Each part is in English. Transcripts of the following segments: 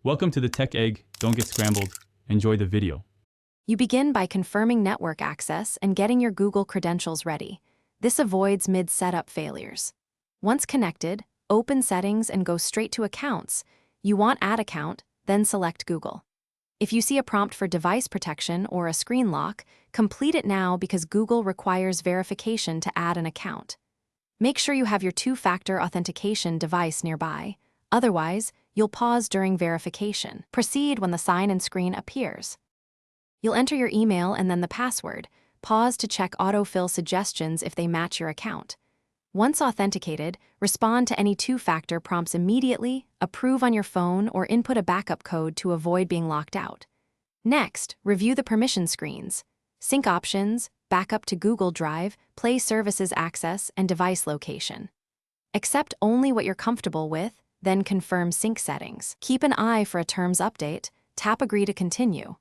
Welcome to the Tech Egg. Don't get scrambled. Enjoy the video. You begin by confirming network access and getting your Google credentials ready. This avoids mid-setup failures. Once connected, open Settings and go straight to Accounts. You want Add Account, then select Google. If you see a prompt for device protection or a screen lock, complete it now because Google requires verification to add an account. Make sure you have your two-factor authentication device nearby. Otherwise, you'll pause during verification. Proceed when the sign-in screen appears. You'll enter your email and then the password. Pause to check autofill suggestions if they match your account. Once authenticated, respond to any two-factor prompts immediately, approve on your phone, or input a backup code to avoid being locked out. Next, review the permission screens. Sync options, backup to Google Drive, Play Services access, and device location. Accept only what you're comfortable with, then confirm sync settings. Keep an eye for a terms update. Tap Agree to continue.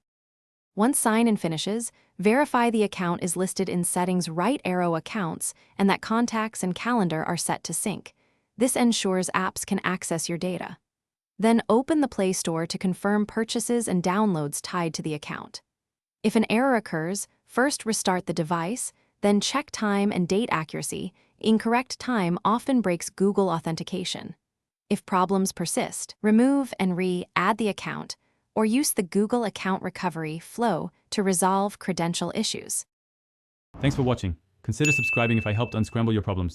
Once sign-in finishes, verify the account is listed in Settings right arrow Accounts and that contacts and calendar are set to sync. This ensures apps can access your data. Then open the Play Store to confirm purchases and downloads tied to the account. If an error occurs, first restart the device, then check time and date accuracy. Incorrect time often breaks Google authentication. If problems persist, remove and re-add the account, or use the Google Account Recovery flow to resolve credential issues. Thanks for watching. Consider subscribing if I helped unscramble your problems.